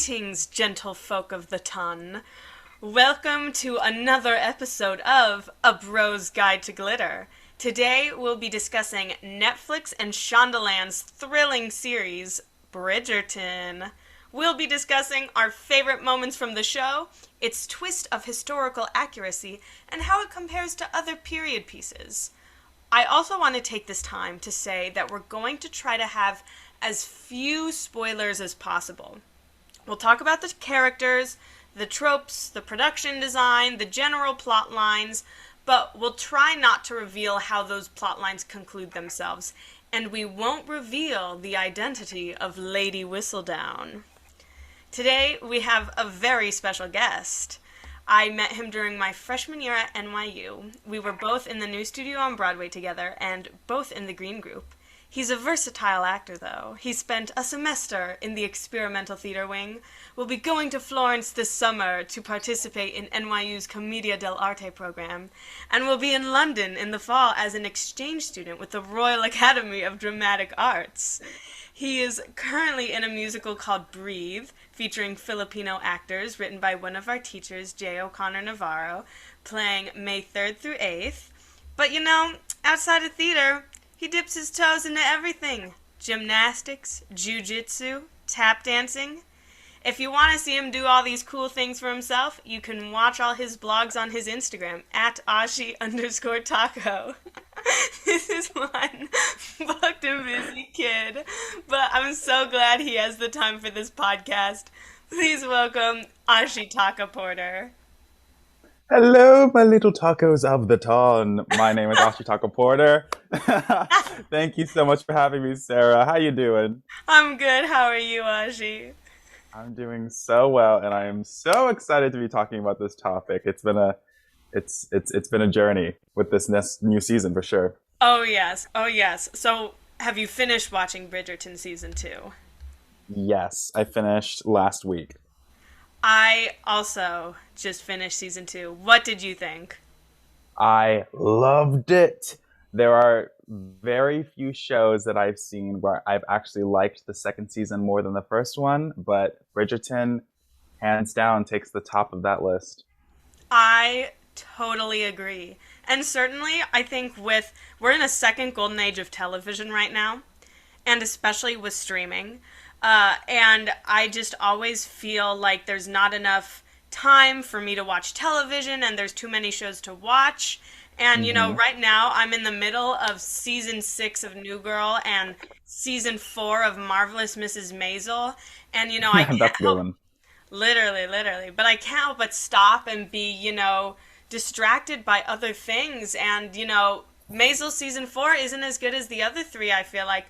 Greetings, gentle folk of the ton. Welcome to another episode of A Bro's Guide to Glitter. Today we'll be discussing Netflix and Shondaland's thrilling series, Bridgerton. We'll be discussing our favorite moments from the show, its twist of historical accuracy, and how it compares to other period pieces. I also want to take this time to say that we're going to try to have as few spoilers as possible. We'll talk about the characters, the tropes, the production design, the general plot lines, but we'll try not to reveal how those plot lines conclude themselves, and we won't reveal the identity of Lady Whistledown. Today, we have a very special guest. I met him during my freshman year at NYU. We were both in the new studio on Broadway together, and both in the Green Group. He's a versatile actor, though. He spent a semester in the experimental theater wing, will be going to Florence this summer to participate in NYU's Commedia dell'arte program, and will be in London in the fall as an exchange student with the Royal Academy of Dramatic Arts. He is currently in a musical called Breathe, featuring Filipino actors, written by one of our teachers, J. O'Connor Navarro, playing May 3rd through 8th. But you know, outside of theater, he dips his toes into everything. Gymnastics, jiu-jitsu, tap dancing. If you want to see him do all these cool things for himself, you can watch all his blogs on his Instagram, at Ashi_taco. This is one booked and busy kid, but I'm so glad he has the time for this podcast. Please welcome Ashitaka Porter. Hello, my little tacos of the ton. My name is Ashitaka Porter. Thank you so much for having me, Sarah. How you doing? I'm good. How are you, Ashi? I'm doing so well, and I am so excited to be talking about this topic. It's been a journey with this new season for sure. Oh yes, oh yes. So, have you finished watching Bridgerton season 2? Yes, I finished last week. I also just finished season 2. What did you think? I loved it. There are very few shows that I've seen where I've actually liked the second season more than the first one, but Bridgerton, hands down, takes the top of that list. I totally agree. And certainly, I think we're in a second golden age of television right now, and especially with streaming. And I just always feel like there's not enough time for me to watch television, and there's too many shows to watch. And, you know, right now I'm in the middle of season 6 of New Girl and season 4 of Marvelous Mrs. Maisel. And, you know, I can't That's a good help, one. literally, but I can't help but stop and be, distracted by other things. And, Maisel season 4 isn't as good as the other three, I feel like.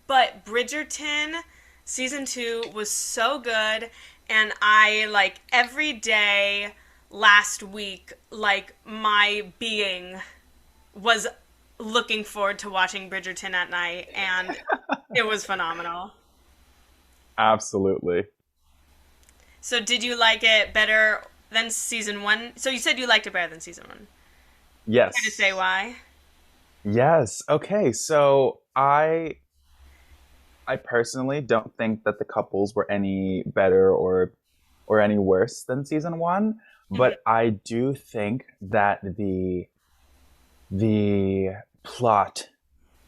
But Bridgerton season 2 was so good, and I, like, every day last week, like, my being was looking forward to watching Bridgerton at night, and it was phenomenal. Absolutely. So did you like it better than season 1? So you said you liked it better than season 1. Care to Yes. say why? Yes. Okay. So I personally don't think that the couples were any better or any worse than season one, Mhm. but I do think that the plot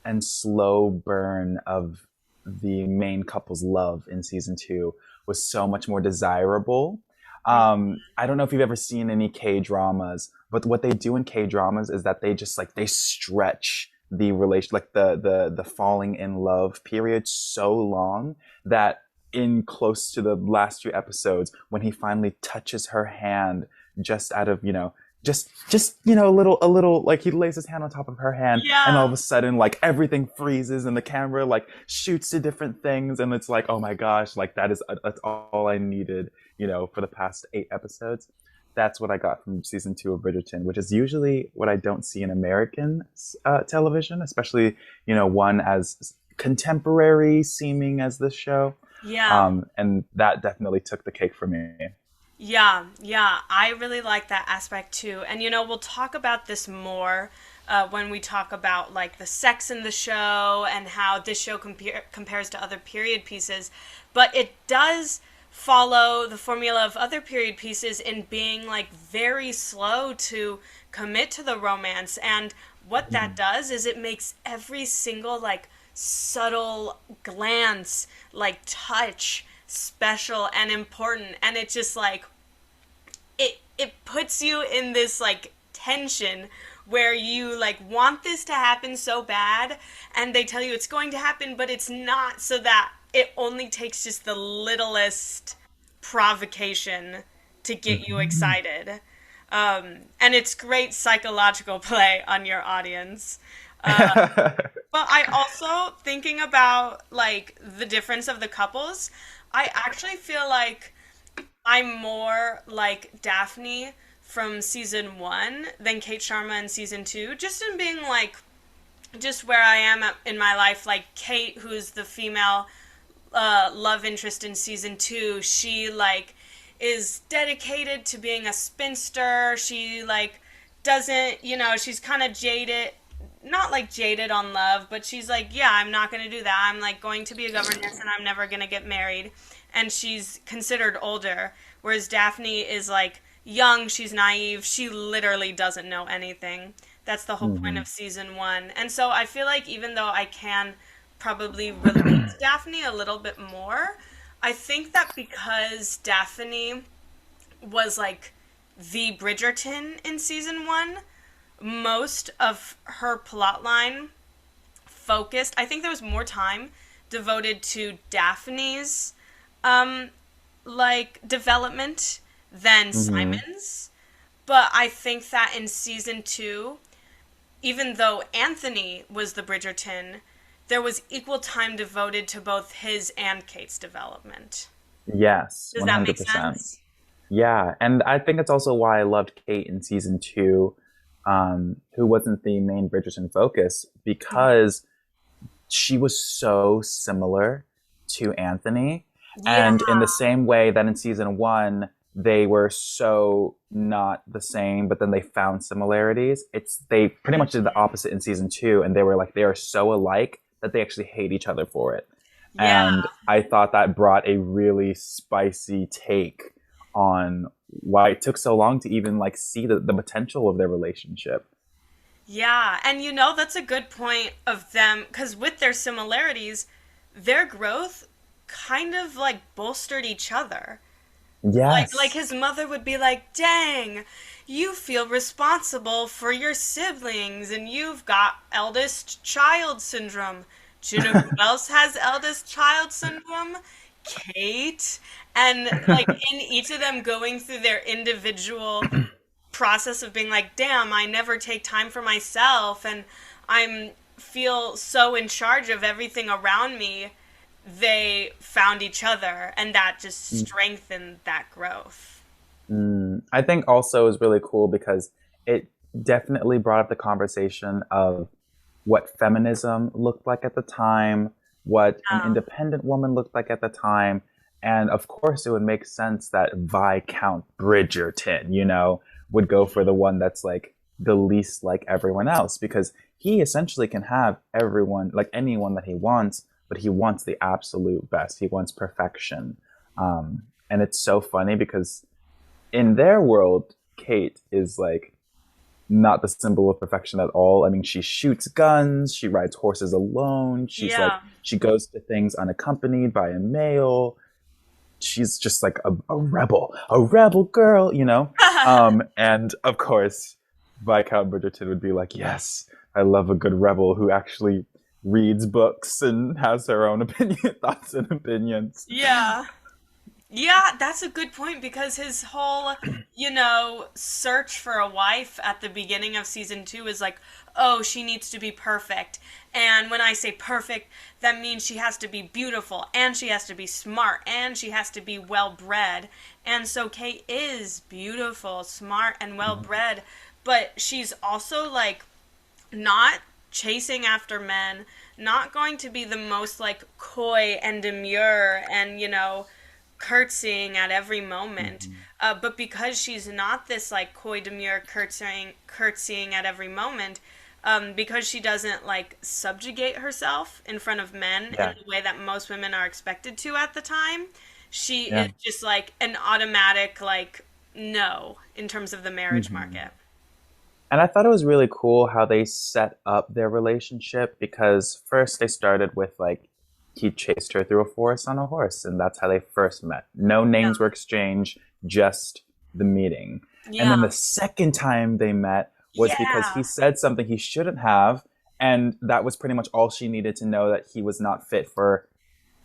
and slow burn of the main couple's love in season two was so much more desirable. I don't know if you've ever seen any K dramas, but what they do in K dramas is that they just like they stretch the relation, like the falling in love period so long that in close to the last few episodes, when he finally touches her hand, just out of a little like he lays his hand on top of her hand, and all Yeah. of a sudden like everything freezes and the camera like shoots to different things, and it's like, oh my gosh, like that's all I needed, for the past 8 episodes. That's what I got from season two of Bridgerton, which is usually what I don't see in American television, especially one as contemporary seeming as this show. Yeah. And that definitely took the cake for me. Yeah, I really like that aspect too. And we'll talk about this more when we talk about like the sex in the show and how this show compares to other period pieces. But it does follow the formula of other period pieces in being like very slow to commit to the romance. And what that Mhm. does is it makes every single like subtle glance, like touch, special and important. And it just like it puts you in this like tension where you like want this to happen so bad, and they tell you it's going to happen but it's not, so that it only takes just the littlest provocation to get you Mhm. excited. And it's great psychological play on your audience. But I also, thinking about like the difference of the couples, I actually feel like I'm more like Daphne from season one than Kate Sharma in season two, just in being like, just where I am in my life. Like Kate, who's the female love interest in season two, she like is dedicated to being a spinster. She like doesn't, she's kind of jaded, not like jaded on love, but she's like, yeah, I'm not going to do that. I'm like going to be a governess and I'm never going to get married. And she's considered older, whereas Daphne is like young, she's naive, she literally doesn't know anything. That's the whole point of Mhm. season one. And so I feel like even though I can probably relate to Daphne a little bit more, I think that because Daphne was like the Bridgerton in season one, most of her plot line focused. I think there was more time devoted to Daphne's um like development than Mhm. Simon's. But I think that in season two, even though Anthony was the Bridgerton, there was equal time devoted to both his and Kate's development. Yes, Does that make 100%. sense? Yeah, and I think it's also why I loved Kate in season two, who wasn't the main Bridgerton focus, because she was so similar to Anthony. Yeah, And in the same way that in season one, they were so not the same, but then they found similarities. They pretty much did the opposite in season two, and they were like they are so alike that they actually hate each other for it. yeah, And I thought that brought a really spicy take on why it took so long to even like see the potential of their relationship. yeah. And that's a good point of them, because with their similarities, their growth kind of like bolstered each other. Like Yes. his mother would be like, "Dang, you feel responsible for your siblings and you've got eldest child syndrome." Do you know who else has eldest child syndrome? Kate. And like in each of them going through their individual process of being like, "Damn, I never take time for myself and I'm feel so in charge of everything around me." They found each other and that just strengthened that growth. I think also is really cool because it definitely brought up the conversation of what feminism looked like at the time, what an Um, independent woman looked like at the time. And of course, it would make sense that Viscount Bridgerton, would go for the one that's like the least like everyone else because he essentially can have everyone, like anyone that he wants, but he wants the absolute best. He wants perfection. And it's so funny because in their world, Kate is like not the symbol of perfection at all. I mean, she shoots guns, she rides horses alone, yeah. she goes to things unaccompanied by a male. She's just like a rebel girl. And of course, Viscount Bridgerton would be like, yes, I love a good rebel who actually reads books and has her own thoughts and opinions. Yeah. Yeah, that's a good point because his whole, search for a wife at the beginning of season two is like, oh, she needs to be perfect. And when I say perfect, that means she has to be beautiful and she has to be smart and she has to be well bred. And so Kate is beautiful, smart, and well bred, but she's also like not chasing after men, not going to be the most like coy and demure and, curtsying at every moment. Mhm. But because she's not this like coy, demure, curtsying at every moment, because she doesn't like subjugate herself in front of men in Yeah. the way that most women are expected to at the time, she is Yeah. just like an automatic like no in terms of the marriage Hmm. market. And I thought it was really cool how they set up their relationship because first they started with like he chased her through a forest on a horse, and that's how they first met. No names were exchanged, just the meeting. And Yeah. then the second time they met was because Yeah. he said something he shouldn't have, and that was pretty much all she needed to know that he was not fit for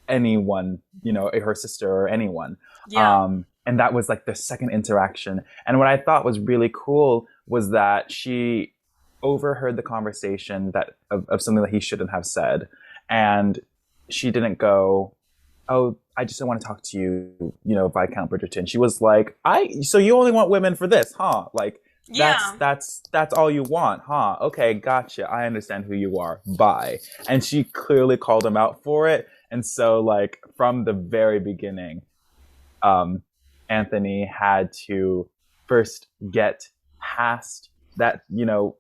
anyone, her sister or anyone. Yeah. And that was like the second interaction. And what I thought was really cool was that she overheard the conversation of something that he shouldn't have said. And she didn't go, "Oh, I just don't want to talk to you, Viscount Bridgerton." She was like, so you only want women for this, huh? Like, that's Yeah. that's all you want, huh? Okay, gotcha. I understand who you are. Bye. And she clearly called him out for it. And so, like, from the very beginning, um, Anthony had to first get past that,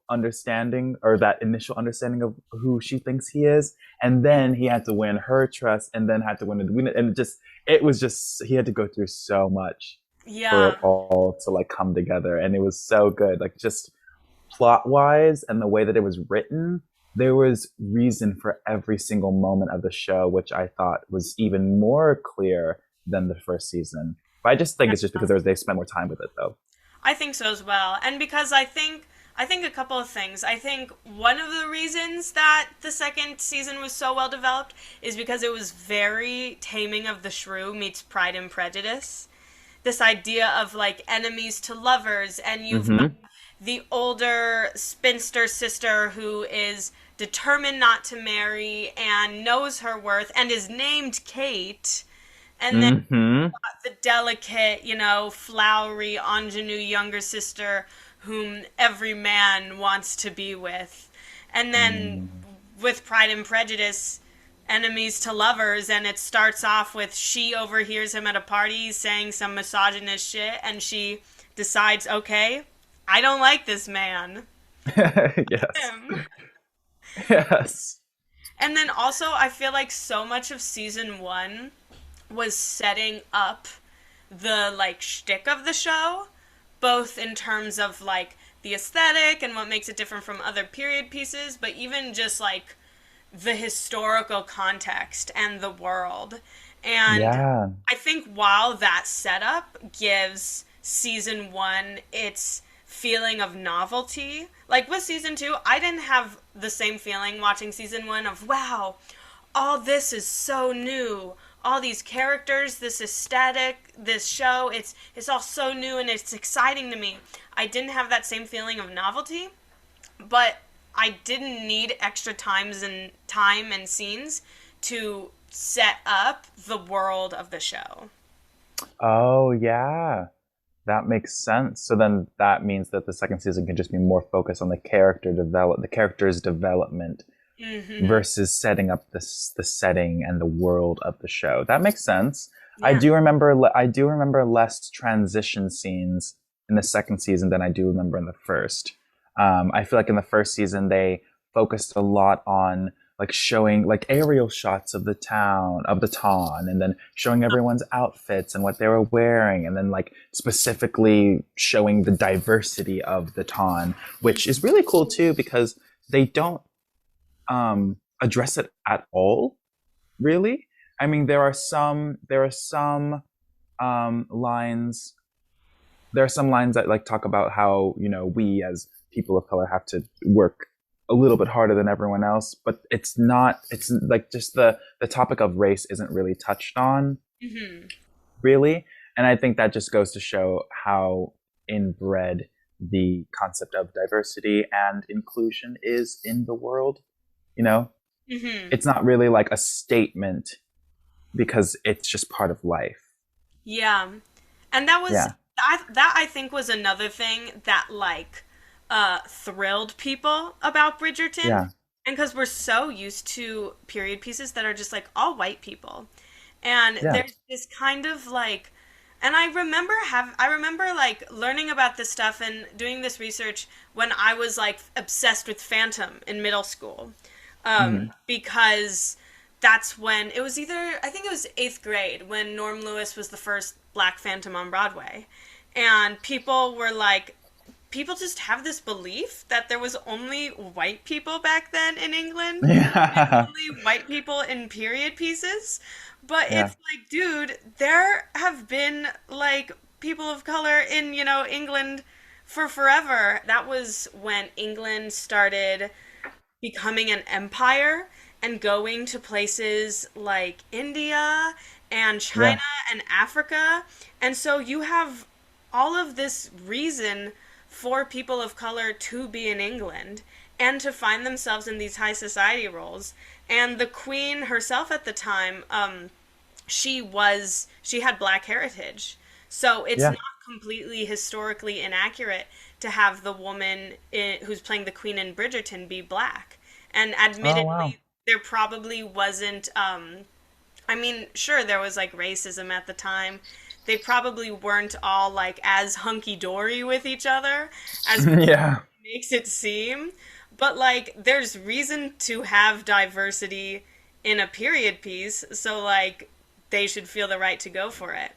understanding, or that initial understanding of who she thinks he is. And then he had to win her trust, and then had to win it. And it was just, he had to go through so much for Yeah. it all to like come together. And it was so good. Like, just plot wise and the way that it was written, there was reason for every single moment of the show, which I thought was even more clear than the first season. But I just think it's just because they spent more time with it, though. I think so as well. And because I think a couple of things. I think one of the reasons that the second season was so well developed is because it was very Taming of the Shrew meets Pride and Prejudice. This idea of like enemies to lovers, and you've got Mm-hmm. the older spinster sister who is determined not to marry and knows her worth and is named Kate, and then Mm-hmm. the delicate, flowery ingenue younger sister whom every man wants to be with. And then Mm. with Pride and Prejudice, enemies to lovers, and it starts off with she overhears him at a party saying some misogynist shit, and she decides, okay, I don't like this man. Yes. Him. Yes. And then also, I feel like so much of season one was setting up the like shtick of the show, both in terms of like the aesthetic and what makes it different from other period pieces, but even just like the historical context and the world. And Yeah. I think while that setup gives season one its feeling of novelty, like with season two, I didn't have the same feeling watching season one of, wow, all this is so new. All these characters, this aesthetic, this show, it's all so new and it's exciting to me. I didn't have that same feeling of novelty, but I didn't need extra time and scenes to set up the world of the show. Oh, yeah. That makes sense. So then that means that the second season can just be more focused on the character's development Mm-hmm. versus setting up the setting and the world of the show. That makes sense. I Yeah. do remember I do remember less transition scenes in the second season than I do remember in the first. I feel like in the first season they focused a lot on like showing like aerial shots of the town of the town, and then showing everyone's outfits and what they were wearing, and then like specifically showing the diversity of the town, which is really cool too because they don't address it at all, really. I mean, lines. There are some lines that like talk about how we as people of color have to work a little bit harder than everyone else, but it's not. It's like just the topic of race isn't really touched on, Mm-hmm. really, and I think that just goes to show how inbred the concept of diversity and inclusion is in the world. You know, Mm-hmm. it's not really like a statement because it's just part of life. Yeah. And that was Yeah. that I think was another thing that like thrilled people about Bridgerton. Yeah. And because we're so used to period pieces that are just like all white people. And Yeah. there's this kind of like, and I remember like learning about this stuff and doing this research when I was like obsessed with Phantom in middle school. Hmm. Because that's when it was either, I think it was eighth grade when Norm Lewis was the first Black Phantom on Broadway. And people were like, people just have this belief that there was only white people back then in England and Yeah. only white people in period pieces. But Yeah. it's like, dude, there have been like people of color in, England for forever. That was when England started becoming an empire and going to places like India and Yeah. China and Africa. And so you have all of this reason for people of color to be in England and to find themselves in these high society roles. And the queen herself at the time, she had black heritage. So it's Yeah. not completely historically inaccurate to have the woman who's playing the queen in Bridgerton be black. And Oh wow. admittedly, there probably wasn't, I mean, sure, there was like racism at the time. They probably weren't all like as hunky dory with each other as Yeah. makes it seem. But like, there's reason to have diversity in a period piece, so like, they should feel the right to go for it.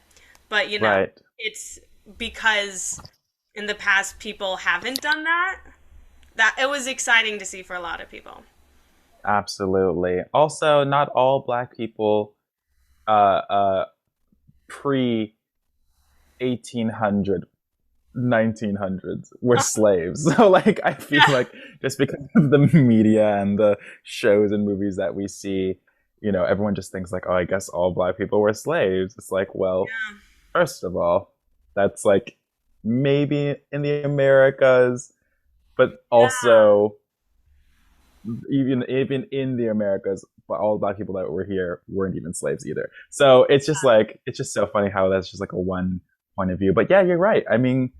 But Right. it's because in the past people haven't done that. That it was exciting to see for a lot of people. Absolutely. Also, not all Black people uh pre 1800 1900s were slaves. So like I feel Yeah. like just because of the media and the shows and movies that we see, everyone just thinks like, oh, I guess all Black people were slaves. It's like, well, Yeah. first of all, that's like maybe in the Americas, but Yeah. also even in the Americas, but all the Black people that were here weren't even slaves either. So it's just so funny how that's just like a one point of view. But yeah, you're right. I mean,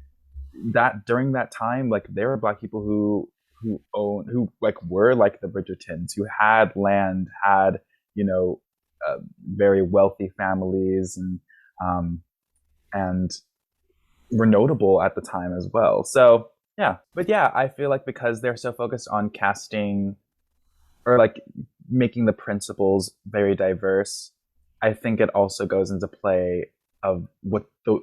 that during that time, like there were Black people who like were like the Bridgertons, who had land, had you know very wealthy families, um, and were notable at the time as well. So yeah, but yeah, I feel like because they're so focused on casting or like making the principles very diverse, I think it also goes into play of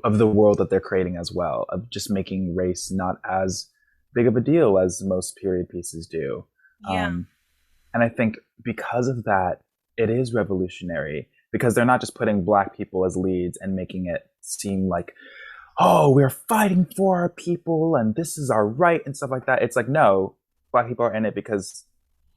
of the world that they're creating as well, of just making race not as big of a deal as most period pieces do. Yeah. Um, and I think because of that, it is revolutionary because they're not just putting Black people as leads and making it seem like, oh, we're fighting for our people and this is our right and stuff like that. It's like, no, Black people are in it because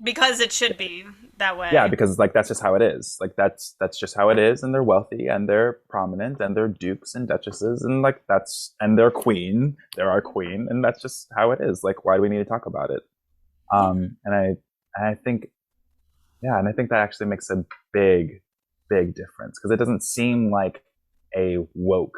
Because it should be that yeah, way. because like that's just how it is. Like that's just how it is, and they're wealthy and they're prominent and they're dukes and duchesses and like that's and they're queen. They're our queen, and that's just how it is. Like, why do we need to talk about it? Yeah. And I think yeah, and I think that actually makes a big difference because it doesn't seem like a woke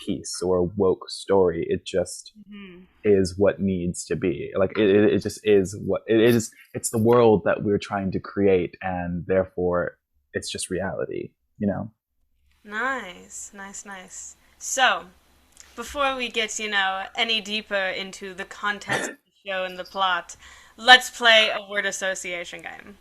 piece or a woke story. It just Mhm. is what needs to be. Like it just is what it is. It's the world that we're trying to create, and therefore, it's just reality. You know. Nice, nice, nice. So, before we get, any deeper into the contents of the show and the plot, let's play a word association game.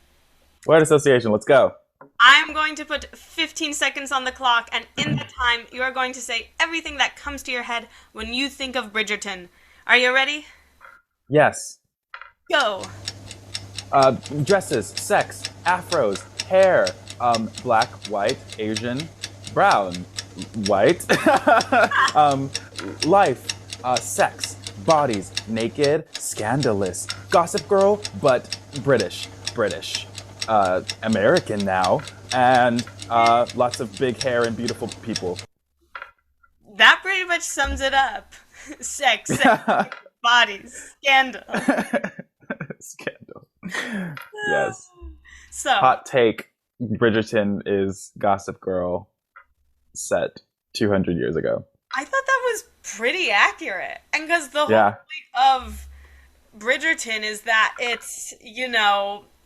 Word association. Let's go. I'm going to put 15 seconds on the clock, and in that time, you are going to say everything that comes to your head when you think of Bridgerton. Are you ready? Yes. Go! Dresses, sex, afros, hair, black, white, Asian, brown, white, um, life, sex, bodies, naked, scandalous, gossip girl, but British, American now, and lots of big hair and beautiful people. That pretty much sums it up. Sex, bodies, scandal. Scandal. Yes. So, Hot take: Bridgerton is Gossip Girl set 200 years ago. I thought that was pretty accurate. And because the whole Yeah. point of Bridgerton is that it's,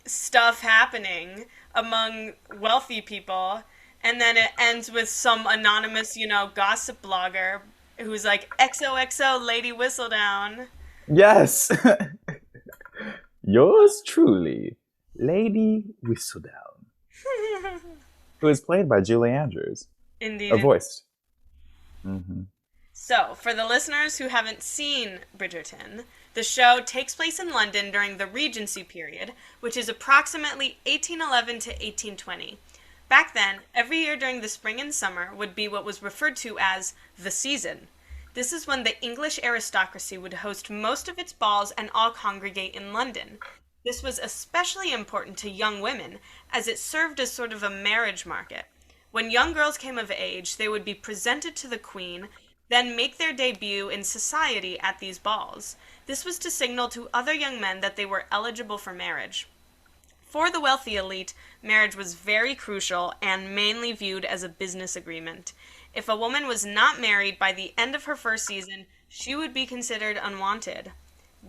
stuff happening among wealthy people, and then it ends with some anonymous, gossip blogger who's like, XOXO, Lady Whistledown. Yes. Yours truly, Lady Whistledown. who is played by Julie Andrews, or Indeed. voiced. Hmm. So, for the listeners who haven't seen Bridgerton, the show takes place in London during the Regency period, which is approximately 1811 to 1820. Back then, every year during the spring and summer would be what was referred to as the season. This is when the English aristocracy would host most of its balls and all congregate in London. This was especially important to young women, as it served as sort of a marriage market. When young girls came of age, they would be presented to the queen, then make their debut in society at these balls. This was to signal to other young men that they were eligible for marriage. For the wealthy elite, marriage was very crucial and mainly viewed as a business agreement. If a woman was not married by the end of her first season, she would be considered unwanted.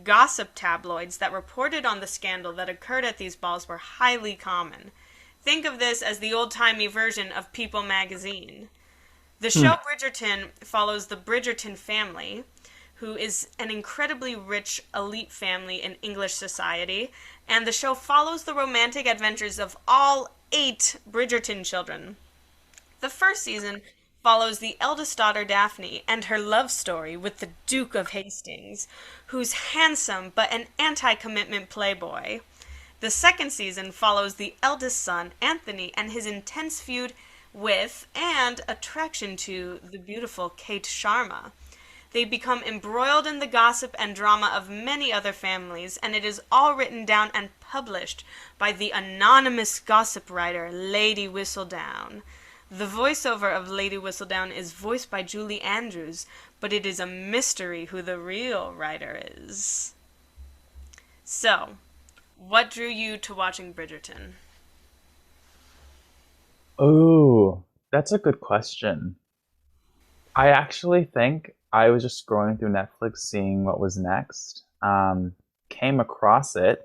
Gossip tabloids that reported on the scandal that occurred at these balls were highly common. Think of this as the old-timey version of People magazine. The show Bridgerton follows the Bridgerton family, who is an incredibly rich elite family in English society, and the show follows the romantic adventures of all 8 Bridgerton children. The first season follows the eldest daughter Daphne and her love story with the Duke of Hastings, who's handsome but an anti-commitment playboy. The second season follows the eldest son, Anthony, and his intense feud with and attraction to the beautiful Kate Sharma. They become embroiled in the gossip and drama of many other families, and it is all written down and published by the anonymous gossip writer Lady Whistledown. The voiceover of Lady Whistledown is voiced by Julie Andrews, but it is a mystery who the real writer is. So, what drew you to watching Bridgerton? Oh, that's a good question. I actually think I was just scrolling through Netflix, seeing what was next. Came across it,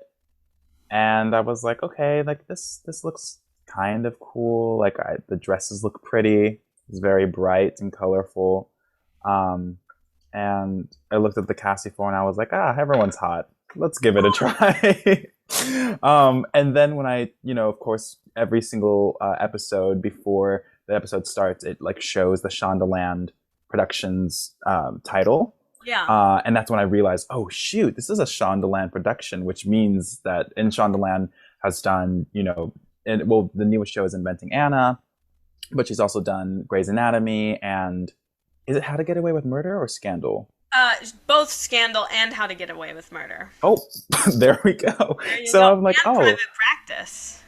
and I was like, okay, like this looks kind of cool. Like the dresses look pretty. It's very bright and colorful. Um, and I looked at the cast before, and I was like, everyone's hot. Let's give it a try. And then when I, of course, every single episode before the episode starts, it like shows the Shondaland Productions title. Yeah. And that's when I realized, oh shoot, this is a Shondaland production, which means that Shondaland has done, the newest show is Inventing Anna, but she's also done Grey's Anatomy and is it How to Get Away with Murder or Scandal? Both Scandal and How to Get Away with Murder. Oh, there we go. There you So go. I'm like, and oh, Private Practice.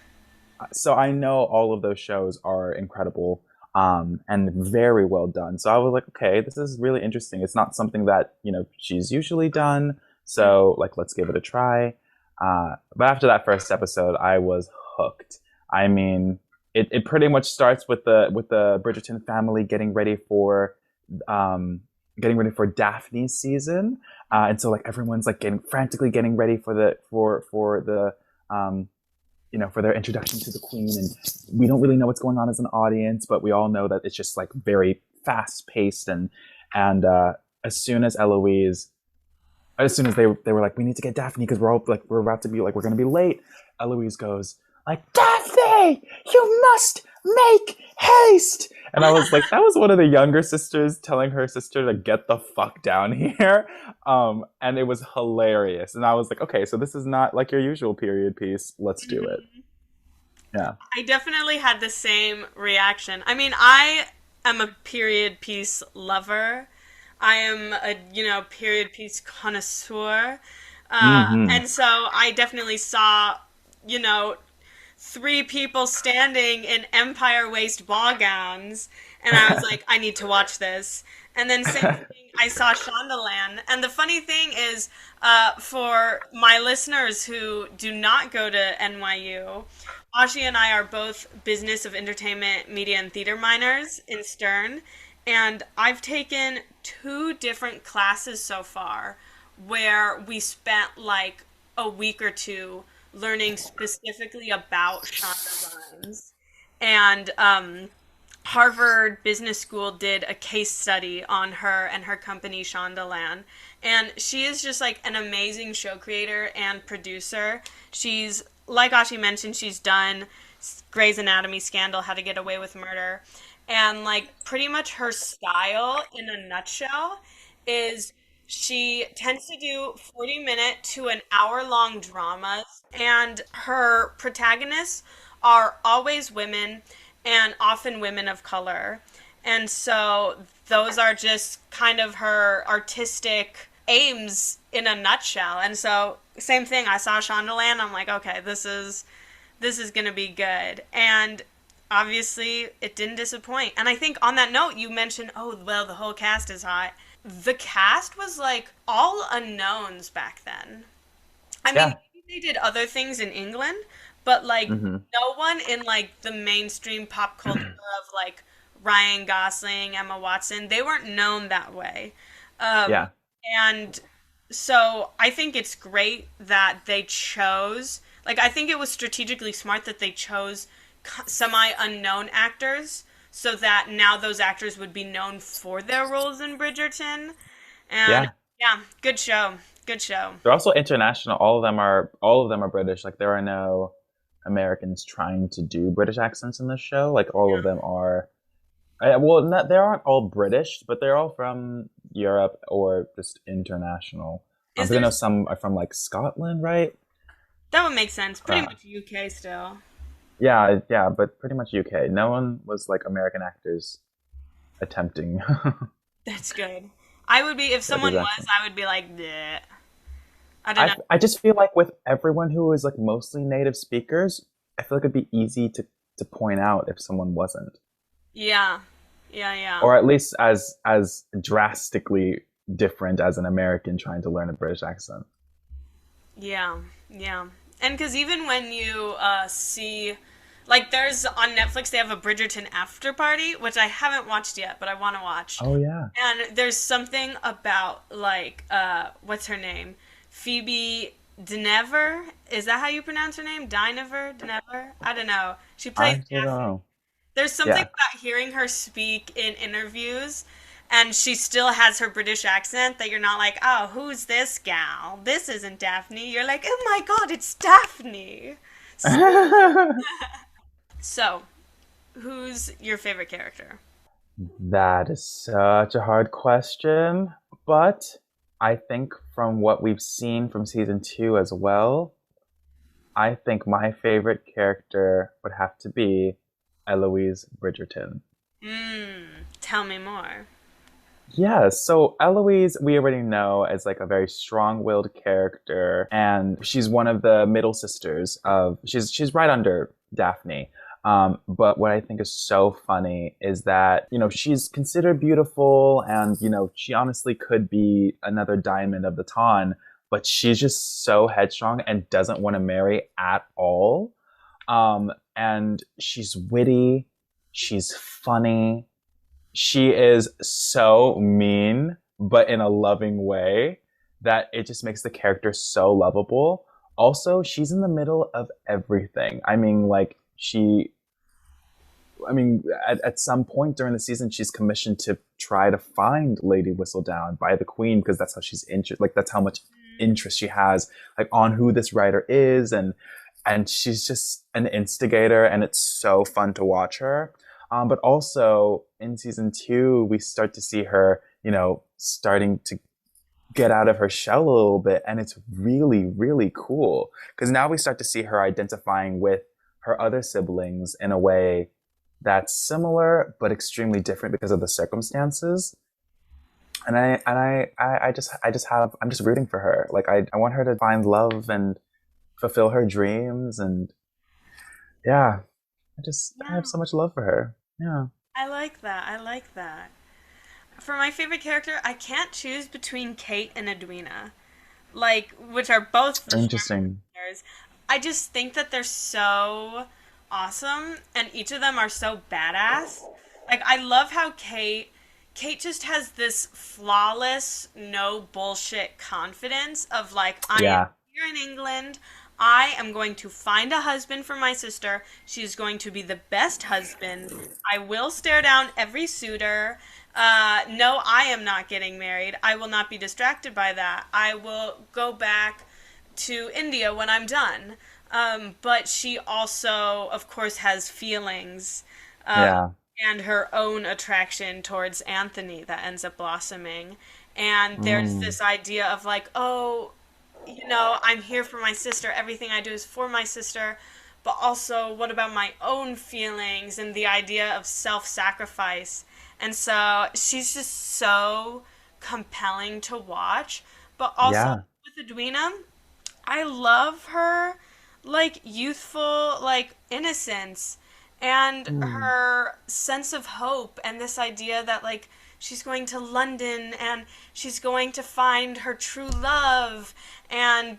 so I know all of those shows are incredible and very well done. So I was like, okay, this is really interesting. It's not something that she's usually done. So like, let's give it a try. But after that first episode, I was hooked. I mean, it pretty much starts with the Bridgerton family getting ready for Daphne's season, and so like everyone's like frantically getting ready for the for their introduction to the queen, and we don't really know what's going on as an audience, but we all know that it's just like very fast paced, and as soon as they were like, we need to get Daphne because we're about to be like, we're going to be late. Eloise goes like, Daphne, you must make haste. And I was like, that was one of the younger sisters telling her sister to get the fuck down here. And it was hilarious. And I was like, okay, so this is not like your usual period piece. Let's do it. Yeah. I definitely had the same reaction. I mean, I am a period piece lover. I am a, period piece connoisseur. And so I definitely saw, 3 people standing in Empire Waist ball gowns, and I was like, I need to watch this. And then same thing, I saw Shondaland. And the funny thing is, for my listeners who do not go to NYU, Ashi and I are both business of entertainment, media, and theater minors in Stern. And I've taken 2 different classes so far where we spent like a week or 2 learning specifically about Shonda Rhimes. And Harvard Business School did a case study on her and her company, Shondaland. And she is just like an amazing show creator and producer. She's, like Ashi mentioned, she's done Grey's Anatomy scandal, How to Get Away with Murder. And like pretty much her style in a nutshell is she tends to do 40-minute to an hour long dramas, and her protagonists are always women and often women of color. And so those are just kind of her artistic aims in a nutshell. And so same thing, I saw Shondaland, I'm like, okay, this is going to be good. And obviously, it didn't disappoint. And I think on that note, you mentioned, oh, well, the whole cast is hot. The cast was like all unknowns back then. I mean, Yeah. maybe they did other things in England, but like Hmm. no one in like the mainstream pop culture of like Ryan Gosling, Emma Watson, they weren't known that way. Um, Yeah. and so I think it's great that they chose, like, I think it was strategically smart that they chose semi unknown actors so that now those actors would be known for their roles in Bridgerton. And Yeah. yeah, good show. Good show. They're also international. All of them are British. Like there are no Americans trying to do British accents in this show. Like all of them are. Well, not, they aren't all British, but they're all from Europe or just international. Is Because I there know some are from like Scotland, right? That would make sense. Pretty Uh, much UK still. yeah, yeah, but pretty much UK. No one was like American actors attempting That's good. I would be if someone British was, accent. I would be like, bleh. I don't I know. I just feel like with everyone who is like mostly native speakers, I feel like it'd be easy to point out if someone wasn't, Yeah. Yeah, yeah. or at least as drastically different as an American trying to learn a British accent. Yeah. Yeah. And because even when you see, like, there's on Netflix, they have a Bridgerton after party, which I haven't watched yet, but I want to watch. Oh yeah. And there's something about, like, what's her name? Phoebe Dynevor? Is that how you pronounce her name? Dynevor? Dynevor? I don't know. She I plays actually don't Daphne. know. There's something Yeah. about hearing her speak in interviews, and she still has her British accent that you're not like, oh, who's this gal? This isn't Daphne. You're like, oh my god, it's Daphne. So, who's your favorite character? That is such a hard question, but I think from what we've seen from season two as well, I think my favorite character would have to be Eloise Bridgerton. Tell me more. Yeah, so Eloise, we already know as like a very strong-willed character, and she's one of the middle sisters of she's right under Daphne. But what I think is so funny is that, she's considered beautiful and, she honestly could be another diamond of the ton, but she's just so headstrong and doesn't want to marry at all. And she's witty, she's funny, she is so mean, but in a loving way that it just makes the character so lovable. Also, she's in the middle of everything. At some point during the season, she's commissioned to try to find Lady Whistledown by the Queen because that's how she's interested. Like that's how much interest she has, like on who this writer is, and she's just an instigator, and it's so fun to watch her. But also in season two, we start to see her, starting to get out of her shell a little bit, and it's really, really cool because now we start to see her identifying with her other siblings in a way that's similar but extremely different because of the circumstances. And I'm just rooting for her. Like I want her to find love and fulfill her dreams, and yeah, I Yeah, have so much love for her. Yeah. I like that. I like that. For my favorite character, I can't choose between Kate and Edwina, like, which are both the strong Interesting. characters. I just think that they're so awesome, and each of them are so badass. Like, I love how Kate just has this flawless, no bullshit confidence of like, I am Yeah. here in England. I am going to find a husband for my sister. She's going to be the best husband. I will stare down every suitor. No, I am not getting married. I will not be distracted by that. I will go back to India when I'm done. But she also, of course, has feelings, um, Yeah. and her own attraction towards Anthony that ends up blossoming. And there's Mm. this idea of like, oh, I'm here for my sister. Everything I do is for my sister. But also, what about my own feelings and the idea of self-sacrifice? And so she's just so compelling to watch. But also Yeah. with Edwina, I love her like youthful like innocence and Mm. her sense of hope and this idea that like she's going to London and she's going to find her true love and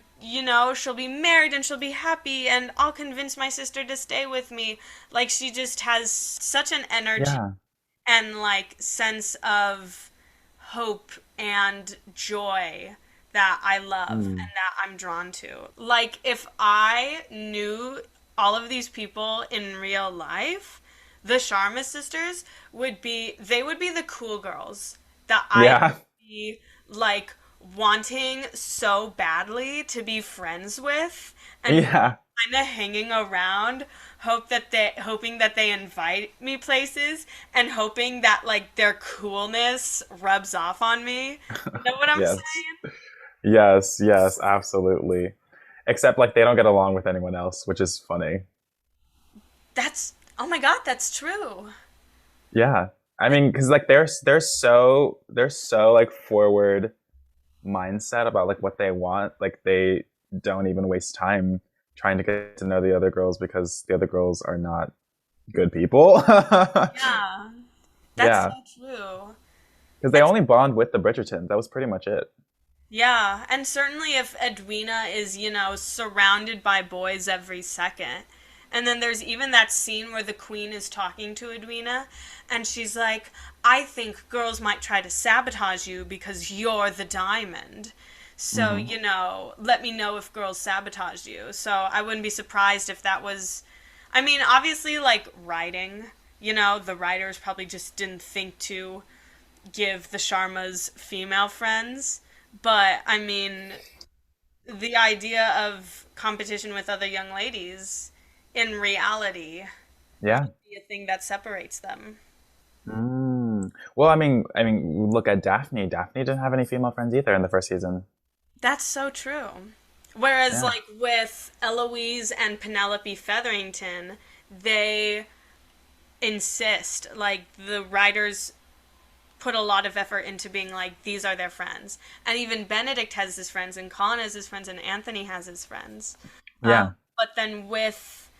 she'll be married and she'll be happy and I'll convince my sister to stay with me. Like she just has such an energy Yeah. and like sense of hope and joy that I love and Mm. that I'm drawn to. Like if I knew all of these people in real life, the Sharma sisters would be the cool girls that I Yeah. would be like wanting so badly to be friends with and Yeah. kind of hanging around hoping that they invite me places and hoping that like their coolness rubs off on me. You know what I'm Yes. saying? Yes. Yes. Absolutely. Except like they don't get along with anyone else, which is funny. That's oh my god, that's true. Yeah. I mean, because like they're so like forward mindset about like what they want. Like they don't even waste time trying to get to know the other girls because the other girls are not good people. Yeah. That's so Yeah, true. because they And only bond with the Bridgertons. That was pretty much it. yeah, and certainly if Edwina is, surrounded by boys every second. And then there's even that scene where the queen is talking to Edwina, and she's like, I think girls might try to sabotage you because you're the diamond. So, Hmm. let me know if girls sabotage you. So I wouldn't be surprised if that was. I mean, obviously, like writing, the writers probably just didn't think to give the Sharmas female friends. But I mean, the idea of competition with other young ladies in reality Yeah. could be a thing that separates them. Mm. Well, I mean, look at Daphne. Daphne didn't have any female friends either in the first season. That's so true. Whereas, Yeah. like, with Eloise and Penelope Featherington, they insist, like, the writers put a lot of effort into being like, these are their friends. And even Benedict has his friends, and Colin has his friends, and Anthony has his friends. Yeah. But then with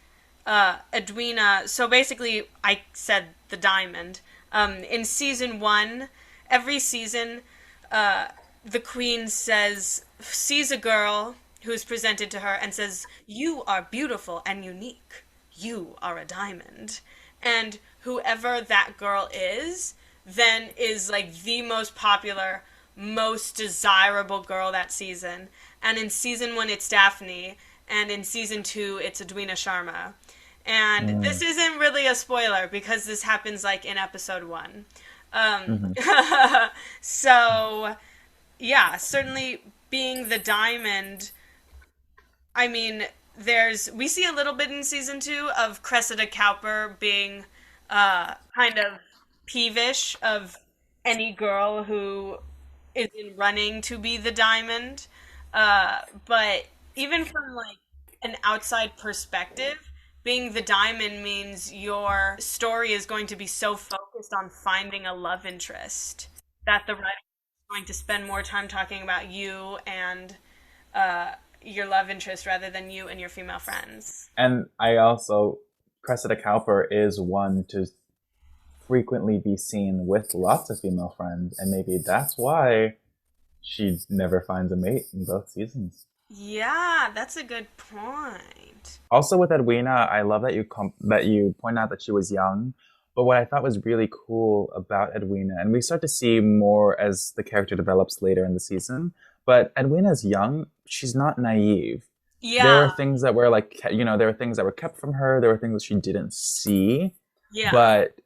Edwina, so basically, I said the diamond. In season one, every season, the queen sees a girl who's presented to her and says, you are beautiful and unique. You are a diamond. And whoever that girl is, then is like the most popular, most desirable girl that season. And in season one, it's Daphne. And in season two, it's Edwina Sharma. And Mm. this isn't really a spoiler because this happens like in episode one. Um, Hmm. so yeah, certainly being the diamond. I mean, we see a little bit in season two of Cressida Cowper being kind of peevish of any girl who is in running to be the diamond. But even from like an outside perspective, being the diamond means your story is going to be so focused on finding a love interest that the writer is going to spend more time talking about you and your love interest rather than you and your female friends. And I also, Cressida Cowper is one to frequently be seen with lots of female friends, and maybe that's why she never finds a mate in both seasons. Yeah, that's a good point. Also with Edwina, I love that you point out that she was young. But what I thought was really cool about Edwina, and we start to see more as the character develops later in the season, but Edwina's young. She's not naive. There Yeah, were things that were like, there were things that were kept from her. There were things that she didn't see. yeah. But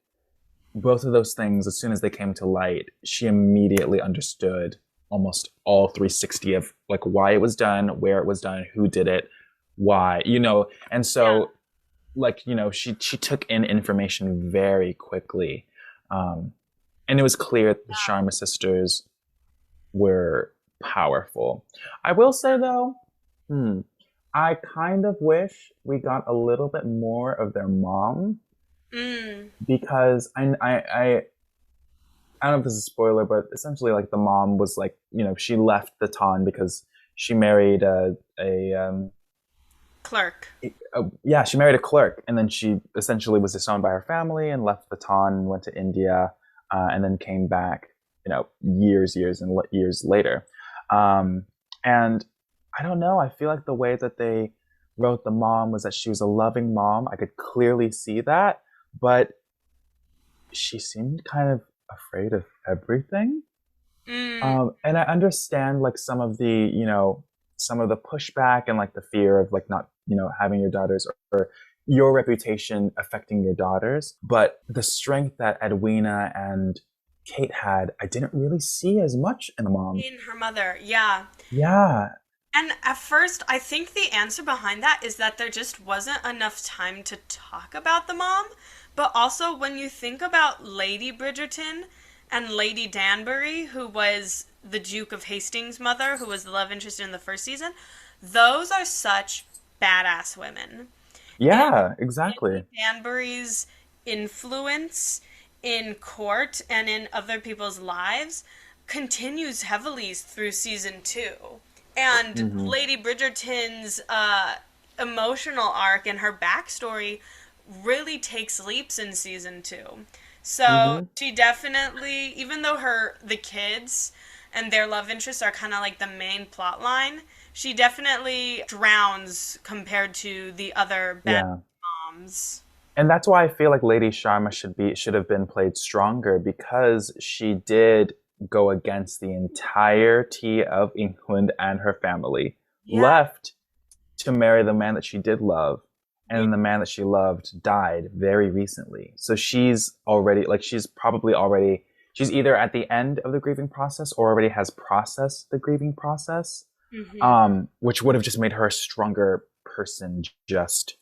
both of those things, as soon as they came to light, she immediately understood almost all 360 of like why it was done, where it was done, who did it, why, and Yeah. so like, she took in information very quickly. Um, and it was clear that the Sharma sisters were powerful. I will say though, hmm, I kind of wish we got a little bit more of their mom Mm. because I don't know if this is a spoiler, but essentially like the mom was like, she left the Ton because she married Clerk. yeah, she married a clerk, and then she essentially was disowned by her family and left Baton and went to India, and then came back, years later. Um, and I don't know. I feel like the way that they wrote the mom was that she was a loving mom. I could clearly see that, but she seemed kind of afraid of everything. Mm. And I understand like some of the pushback and like the fear of like not, having your daughters or your reputation affecting your daughters. But the strength that Edwina and Kate had, I didn't really see as much in the mom. In her mother, yeah. Yeah. And at first, I think the answer behind that is that there just wasn't enough time to talk about the mom. But also, when you think about Lady Bridgerton and Lady Danbury, who was the Duke of Hastings' mother, who was the love interest in the first season, those are such badass women. And Yeah, exactly. Lady Danbury's influence in court and in other people's lives continues heavily through season two. And Hmm. Lady Bridgerton's emotional arc and her backstory really takes leaps in season two. So Hmm. she definitely, even though the kids and their love interests are kind of like the main plot line, she definitely drowns compared to the other bad Yeah. moms. And that's why I feel like Lady Sharma should have been played stronger because she did go against the entirety of England and her family, Yeah, left to marry the man that she did love, yeah, and the man that she loved died very recently. So she's either at the end of the grieving process or already has processed the grieving process, hmm, which would have just made her a stronger person just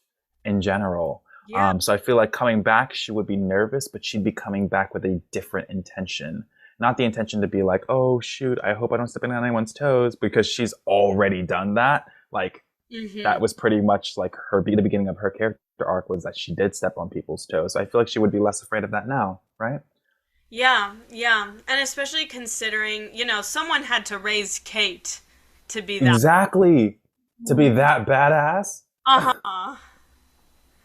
in general. yeah, So I feel like coming back, she would be nervous, but she'd be coming back with a different intention. Not the intention to be like, oh shoot, I hope I don't step on anyone's toes, because she's already done that. Like hmm, that was pretty much like the beginning of her character arc was that she did step on people's toes. So I feel like she would be less afraid of that now, right? yeah, yeah. And especially considering, someone had to raise Kate to be that. Exactly. To be that badass. Uh-huh.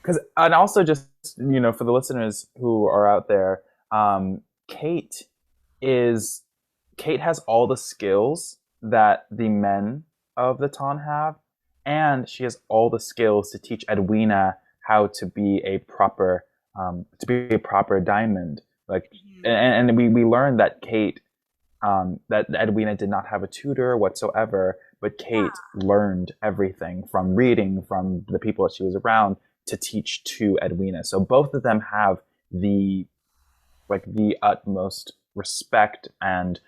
Because and also just for the listeners who are out there, Kate is Kate has all the skills that the men of the Ton have, and she has all the skills to teach Edwina how to be a proper diamond. Like, Mhm. and we learned that that Edwina did not have a tutor whatsoever, but Kate learned everything from reading from the people that she was around to teach to Edwina. So both of them have the the utmost respect and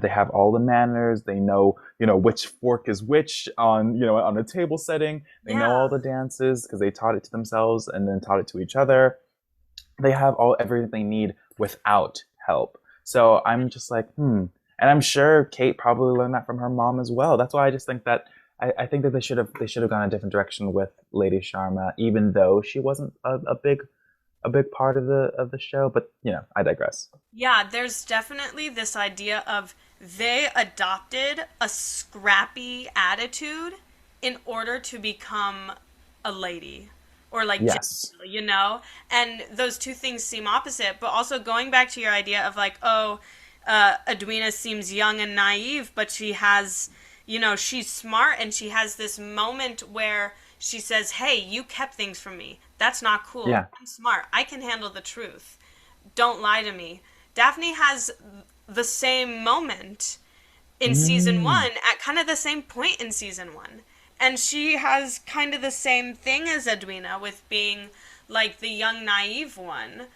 they have all the manners. They know which fork is which on on a table setting. They Yeah. know all the dances because they taught it to themselves and then taught it to each other. They have everything they need without help. So I'm just like, and I'm sure Kate probably learned that from her mom as well. That's why I just think that I think that they should have gone a different direction with Lady Sharma, even though she wasn't a big part of the show. But I digress. Yeah, there's definitely this idea of they adopted a scrappy attitude in order to become a lady or like Yes. and those two things seem opposite, but also going back to your idea of like, oh, Edwina seems young and naive, but she has, she's smart and she has this moment where she says, hey, you kept things from me. That's not cool. Yeah. I'm smart. I can handle the truth. Don't lie to me. Daphne has the same moment in season Mm. one at kind of the same point in season one. And she has kind of the same thing as Edwina with being like the young, naive one.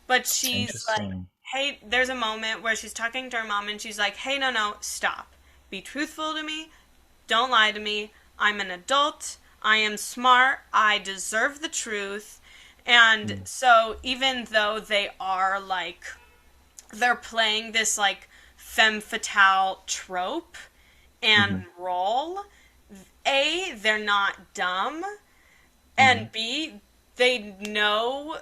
But she's like, Interesting. hey, there's a moment where she's talking to her mom and she's like, hey, no, no, stop. Be truthful to me. Don't lie to me. I'm an adult. I am smart, I deserve the truth. And Mm. so even though they are like they're playing this like femme fatale trope and Hmm. role, A, they're not dumb, Hmm. and B, they know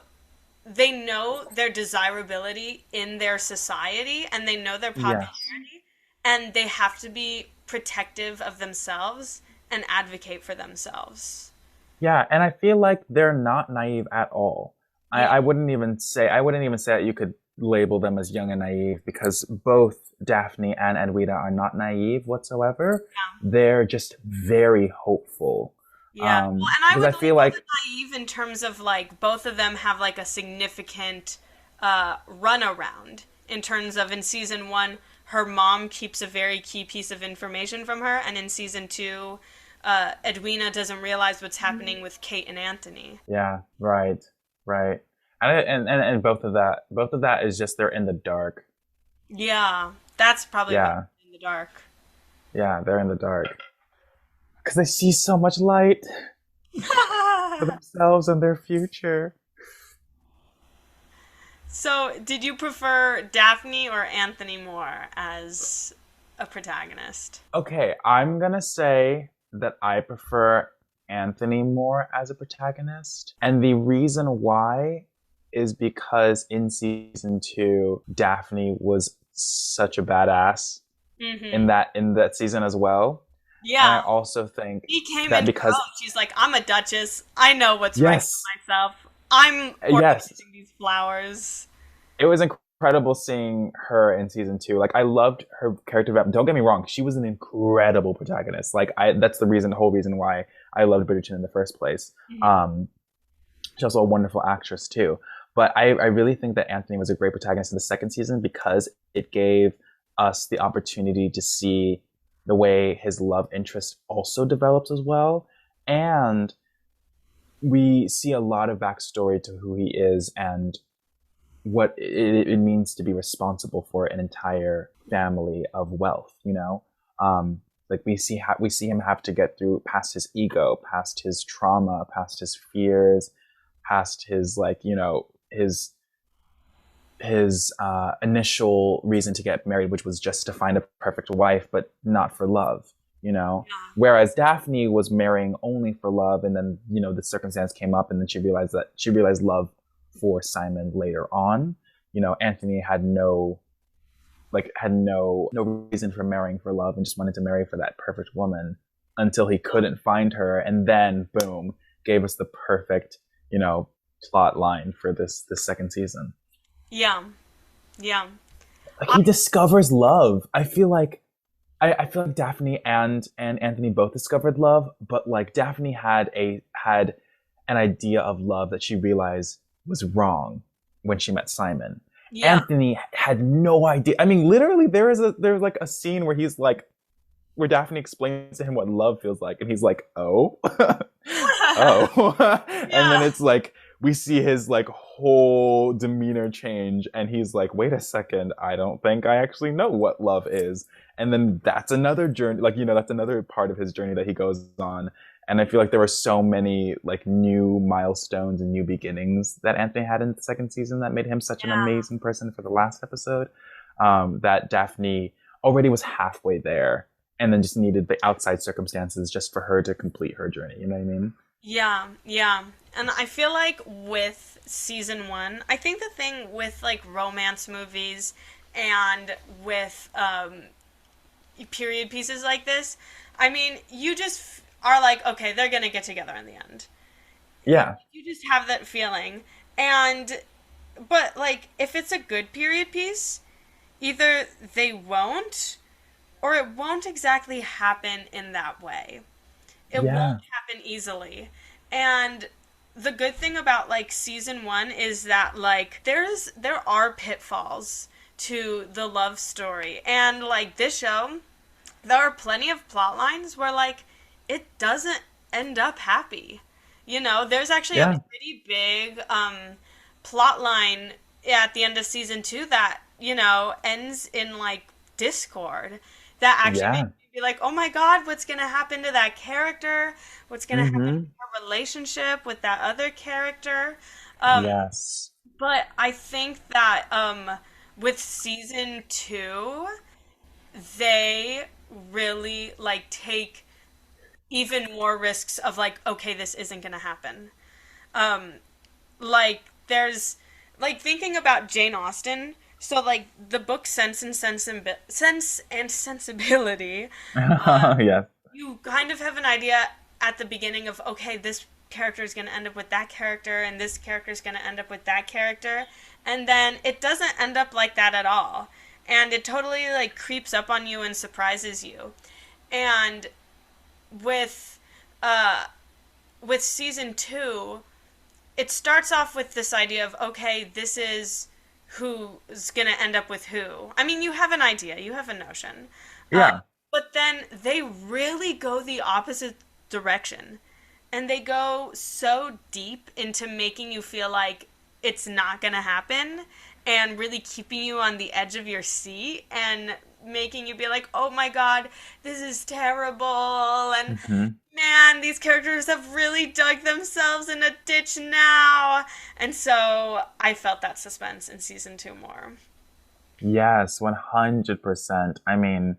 they know their desirability in their society and they know their Yes. popularity and they have to be protective of themselves and advocate for themselves. Yeah, and I feel like they're not naive at all. I, Yeah. I wouldn't even say I wouldn't even say that you could label them as young and naive because both Daphne and Edwina are not naive whatsoever. They're just very hopeful. Yeah. Well, and I Because I would feel label like them naive in terms of like both of them have like a significant runaround in terms of in season one, her mom keeps a very key piece of information from her, and in season two, Edwina doesn't realize what's happening with Kate and Anthony. yeah, right, right. And both of that is just they're in the dark. Yeah, that's probably why Yeah, I'm in the dark. yeah, they're in the dark because they see so much light for themselves and their future. So, did you prefer Daphne or Anthony more as a protagonist? Okay, I'm gonna say that I prefer Anthony more as a protagonist. And the reason why is because in season two, Daphne was such a badass in Mm-hmm. that season as well. And I Yeah. also think He came that into her because own. She's like, I'm a duchess. I know what's right yes, for myself. I'm yes, organizing these flowers. it was incredible seeing her in season two. Like I loved her character development. Don't get me wrong, she was an incredible protagonist. Like I that's the whole reason why I loved Bridgerton in the first place. Mhm. Um, she's also a wonderful actress too. But I really think that Anthony was a great protagonist in the second season because it gave us the opportunity to see the way his love interest also develops as well. And we see a lot of backstory to who he is and what it means to be responsible for an entire family of wealth. Like we see him have to get through past his ego, past his trauma, past his fears, past his like his initial reason to get married, which was just to find a perfect wife, but not for love. Whereas Daphne was marrying only for love, and then the circumstance came up, and then she realized love for Simon later on. Anthony had no reason for marrying for love and just wanted to marry for that perfect woman until he couldn't find her, and then boom, gave us the perfect plot line for this second season. Yeah. Yeah. Like he discovers love. I feel like Daphne and Anthony both discovered love, but like Daphne had an idea of love that she realized was wrong when she met Simon. Yeah. Anthony had no idea. I mean, literally, there's like a scene where Daphne explains to him what love feels like, and he's like, "Oh, oh," and then Yeah. it's like we see his like whole demeanor change, and he's like, "Wait a second, I don't think I actually know what love is." And then that's another journey, like that's another part of his journey that he goes on. And I feel like there were so many like new milestones and new beginnings that Anthony had in the second season that made him such an Yeah. amazing person for the last episode. That Daphne already was halfway there and then just needed the outside circumstances just for her to complete her journey. You know what I mean? Yeah, yeah. And I feel like with season one, I think the thing with like romance movies and with period pieces like this, I mean, you just are like, okay, they're gonna get together in the end. Yeah, You just have that feeling. And, but like, if it's a good period piece, either they won't or it won't exactly happen in that way. It won't yeah, happen easily. And the good thing about like season 1 is that like there are pitfalls to the love story. And like this show, there are plenty of plot lines where like it doesn't end up happy. There's actually a yeah, pretty big plot line at the end of season 2 that, ends in like discord that actually made yeah. me be like, oh my God, what's going to happen to that character? What's going to happen to Mm-hmm. her relationship with that other character? Um, Yes. but I think that with season two, they really like take even more risks of like, okay, this isn't going to happen. Um, like there's like thinking about Jane Austen. So like the book Sense and Sensibility, Yes. you kind of have an idea at the beginning of okay, this character is going to end up with that character and this character is going to end up with that character, and then it doesn't end up like that at all. And it totally like creeps up on you and surprises you. And with uh with season 2, it starts off with this idea of okay, this is who's gonna end up with who. I mean, you have an idea, you have a notion, uh, Yeah. but then they really go the opposite direction, and they go so deep into making you feel like it's not gonna happen, and really keeping you on the edge of your seat and making you be like, oh my god, this is terrible, and Hmm. man, these characters have really dug themselves in a ditch now. And so I felt that suspense in season 2 more. Yes, 100%. I mean,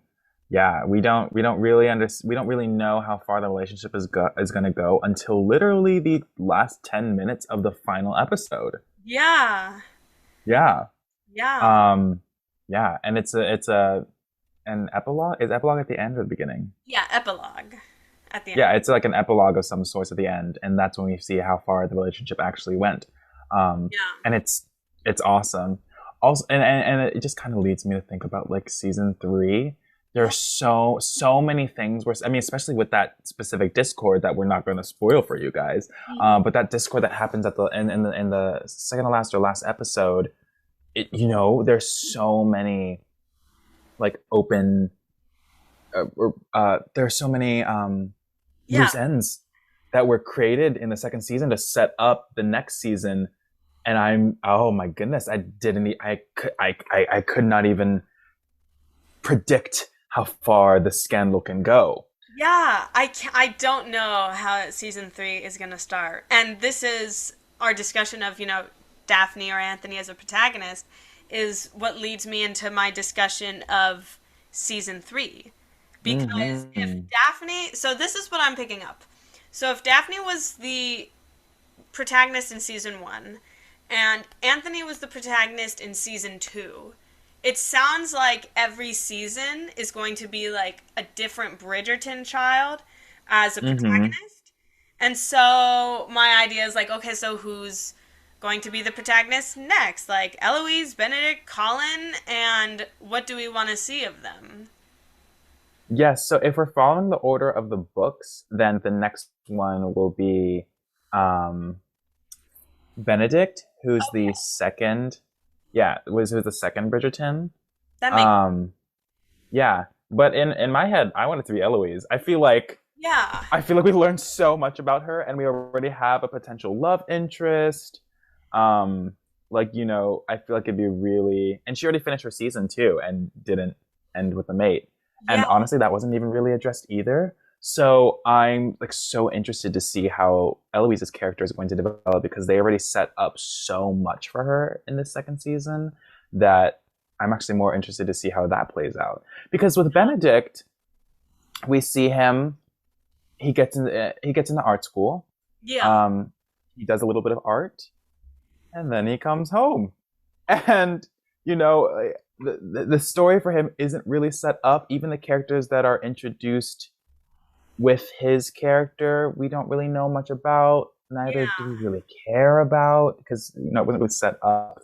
yeah, we don't really know how far the relationship is going to go until literally the last 10 minutes of the final episode. Yeah. Yeah. Yeah. Um yeah, and it's a an epilogue. Is epilogue at the end or the beginning? Yeah, epilogue at the Yeah, end. it's like an epilogue of some sort at the end, and that's when we see how far the relationship actually went. Um, Yeah. and it's awesome. Also, and it just kind of leads me to think about like season three. There are Yeah. so many things where I mean, especially with that specific Discord that we're not going to spoil for you guys. Mhm. But that Discord that happens at the in the second to last or last episode, there's so many like open there's so many Yeah. loose ends that were created in the second season to set up the next season. And I'm, oh my goodness, I didn't e- I could not even predict how far the scandal can go. Yeah, I don't know how season 3 is going to start. And this is our discussion of, Daphne or Anthony as a protagonist is what leads me into my discussion of season 3. Because if Hmm. Daphne, so this is what I'm picking up. So if Daphne was the protagonist in season 1 and Anthony was the protagonist in season 2, it sounds like every season is going to be like a different Bridgerton child as a Hmm. protagonist. And so my idea is like, okay, so who's going to be the protagonist next? Like Eloise, Benedict, Colin, and what do we want to see of them? Yes, so if we're following the order of the books, then the next one will be um, Benedict, who's the Okay, second. Yeah, who's the second Bridgerton. that makes Um, yeah, but in my head, I want it to be Eloise. yeah. I feel like we learned so much about her, and we already have a potential love interest. Um, I feel like it'd be really, and she already finished her season too, and didn't end with a mate. Yeah. And honestly, that wasn't even really addressed either. So I'm like so interested to see how Eloise's character is going to develop because they already set up so much for her in this second season that I'm actually more interested to see how that plays out. Because with Benedict, we see him he gets into art school. Yeah. Um, he does a little bit of art, and then he comes home. And you know, the story for him isn't really set up. Even the characters that are introduced with his character, we don't really know much about. Neither do we Yeah. really care about because it wasn't really set up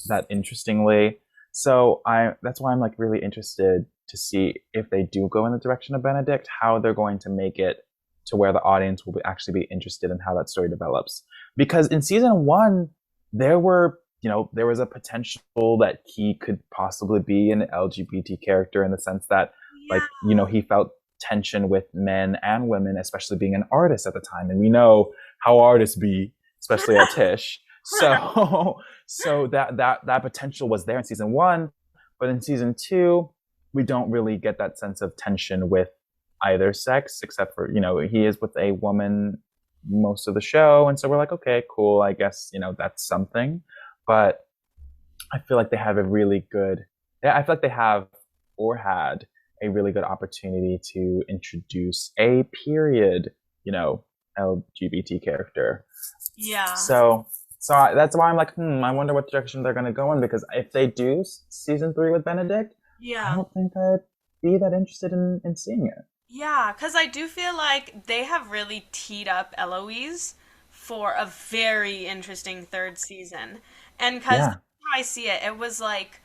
that interestingly. So I that's why I'm like really interested to see if they do go in the direction of Benedict, how they're going to make it to where the audience will actually be interested in how that story develops. Because in season one, there was a potential that he could possibly be an LGBT character in the sense that Yeah. he felt tension with men and women, especially being an artist at the time. And we know how artists be, especially at Tish. So so that potential was there in season one, but in season two, we don't really get that sense of tension with either sex, except for, he is with a woman most of the show. And so we're like, okay, cool. I guess, that's something. But I feel like they have a really good, I feel like they have or had a really good opportunity to introduce a period, LGBT character. Yeah. So that's why I'm like, I wonder what direction they're going to go in, because if they do season 3 with Benedict, I Yeah. don't think I'd be that interested in seeing it. Yeah, because I do feel like they have really teed up Eloise for a very interesting third season. And because Yeah. how I see it, it was like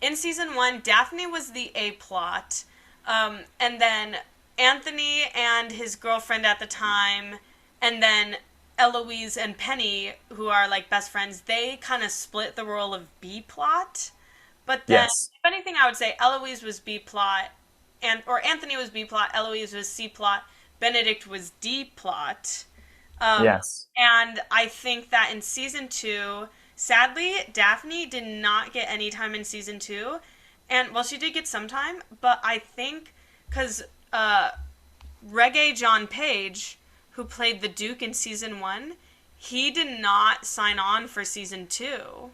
in season one, Daphne was the A plot. And then Anthony and his girlfriend at the time, and then Eloise and Penny, who are like best friends, they kind of split the role of B plot. But then, Yes. if anything, I would say Eloise was B plot, and or Anthony was B plot, Eloise was C plot, Benedict was D plot. Yes. And I think that in season two, sadly, Daphne did not get any time in season two. And, well, she did get some time, but I think because Reggae John Page, who played the Duke in season one, he did not sign on for season two,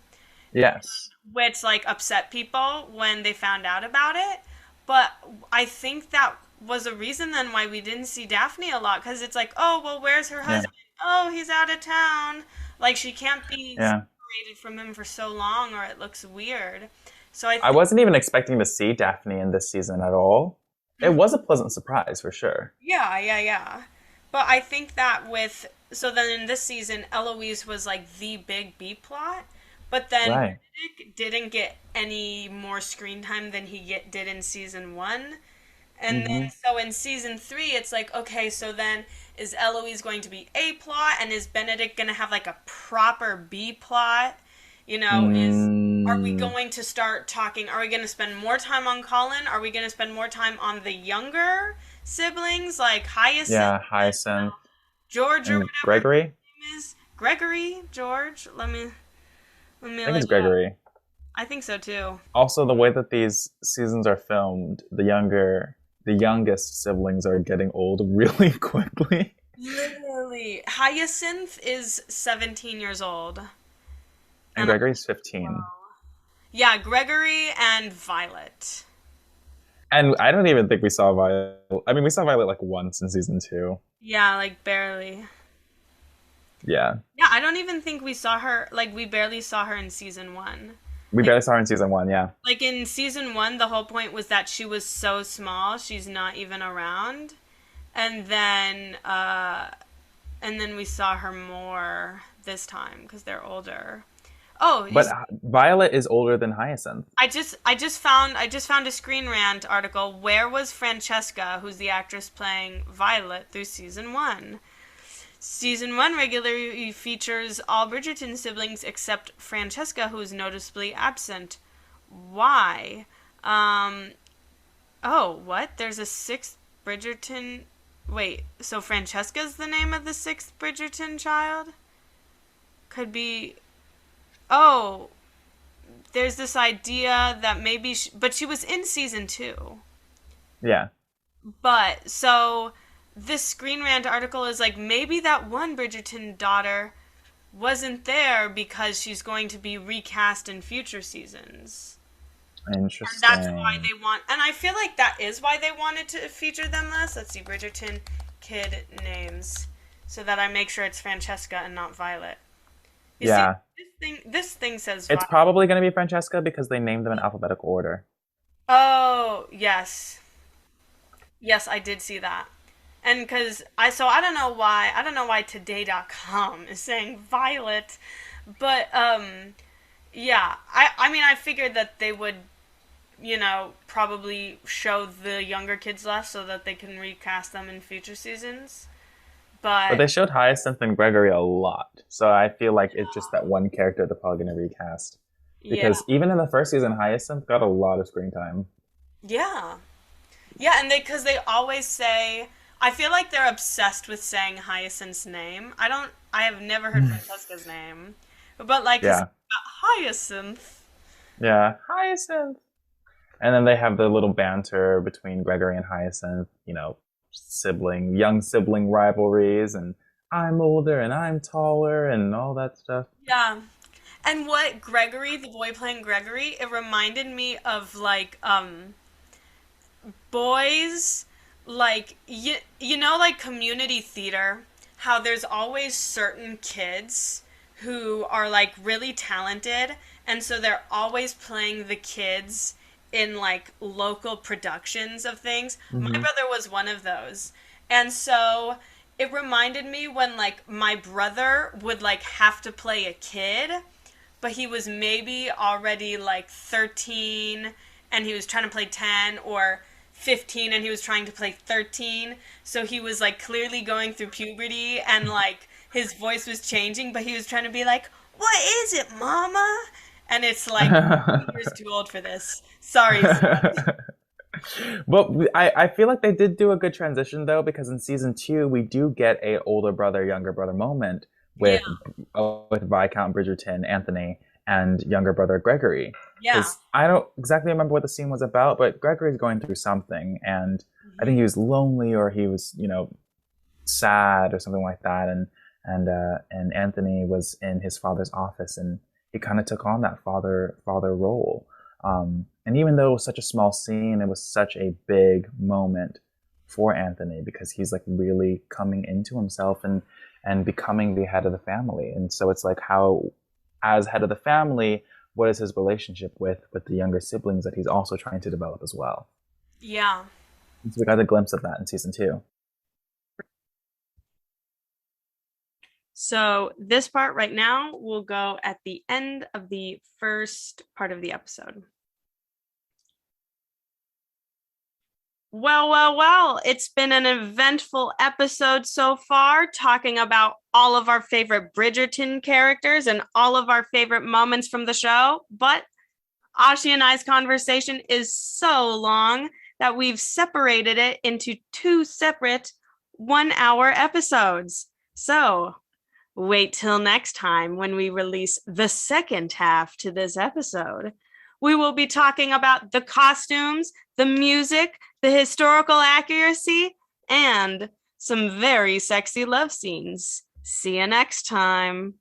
Yes. which, like, upset people when they found out about it. But I think that was a reason then why we didn't see Daphne a lot, because it's like, oh, well, where's her Yeah. husband? Oh, he's out of town. Like, she can't be Yeah. separated from him for so long, or it looks weird. So I I think, wasn't even expecting to see Daphne in this season at all. It was a pleasant surprise for sure. yeah. But I think that so then in this season, Eloise was like the big B plot, but then Right. Benedict didn't get any more screen time than he did in season one. And then, Hmm. so in season three, it's like, okay, so then is Eloise going to be A plot, and is Benedict going to have like a proper B plot? Are we Mm, going to start talking? Are we going to spend more time on Colin? Are we going to spend more time on the younger siblings, like Hyacinth, yeah, Hyacinth George, or and whatever his Gregory. name is? Gregory? George? Let me I think it's look it up. Gregory. I think so too. Also, the way that these seasons are filmed, the youngest siblings are getting old really quickly. Literally. Hyacinth is 17 years old. And And Gregory's 15. yeah, Gregory and Violet. And I don't even think we saw Violet. I mean, we saw Violet like once in season 2. Yeah, like barely. Yeah. Yeah, I don't even think we saw her, like, we barely saw her in season one. We Like, barely saw her in season 1, yeah. like in season one, the whole point was that she was so small, she's not even around. And then, we saw her more this time because they're older. Oh, But Violet is older than Hyacinth. I just found a Screen Rant article. Where was Francesca, who's the actress playing Violet through season one? Season one regularly features all Bridgerton siblings except Francesca, who is noticeably absent. Why? Oh, what? There's a sixth Bridgerton. Wait, so Francesca's the name of the sixth Bridgerton child? Could be. Oh, there's this idea that maybe. But she was in season two. Yeah. But, so, this Screen Rant article is like, maybe that one Bridgerton daughter wasn't there because she's going to be recast in future seasons. And that's why Interesting. they want, and I feel like that is why they wanted to feature them less. Let's see, Bridgerton kid names, so that I make sure it's Francesca and not Violet. You see, Yeah. this thing says It's Violet. probably going to be Francesca because they named them in alphabetical order. Oh, yes. Yes, I did see that. And because I don't know why today.com is saying Violet, but yeah, I mean I figured that they would, probably show the younger kids less so that they can recast them in future seasons. But But they showed Hyacinth and Gregory a lot. So I feel like it's just that one character they're probably going to recast. yeah. Because even in the first season, Hyacinth got a lot of screen time. Yeah. Yeah, and because they always say, I feel like they're obsessed with saying Hyacinth's name. I have never heard Francesca's name. But like, 'cause Yeah. Hyacinth. Yeah. Hyacinth. And then they have the little banter between Gregory and Hyacinth, young sibling rivalries, and I'm older and I'm taller and all that stuff. Yeah. And what Gregory, the boy playing Gregory, it reminded me of like boys like like community theater, how there's always certain kids who are like really talented, and so they're always playing the kids in like local productions of things. My Hmm. brother was one of those. And so it reminded me when like my brother would like have to play a kid, but he was maybe already like 13 and he was trying to play 10, or 15 and he was trying to play 13. So he was like clearly going through puberty and like his voice was changing, but he was trying to be like, "What is it, mama?" And it's like, years too old for this. Sorry, son. But I feel like they did do a good transition though, because in season two we do get a older brother, younger brother moment Yeah, with Viscount Bridgerton, Anthony, and younger brother Gregory. yeah. Because I don't exactly remember what the scene was about, but Gregory's going through something, and I think Mhm. he was lonely or he was, sad or something like that, and Anthony was in his father's office, and he kind of took on that father role. And even though it was such a small scene, it was such a big moment for Anthony because he's like really coming into himself and becoming the head of the family. And so it's like how, as head of the family, what is his relationship with the younger siblings that he's also trying to develop as well. Yeah. And so we got a glimpse of that in season two. So this part right now will go at the end of the first part of the episode. Well, it's been an eventful episode so far, talking about all of our favorite Bridgerton characters and all of our favorite moments from the show. But Ashi and I's conversation is so long that we've separated it into two separate 1 hour episodes. So wait till next time when we release the second half to this episode. We will be talking about the costumes, the music, the historical accuracy, and some very sexy love scenes. See you next time.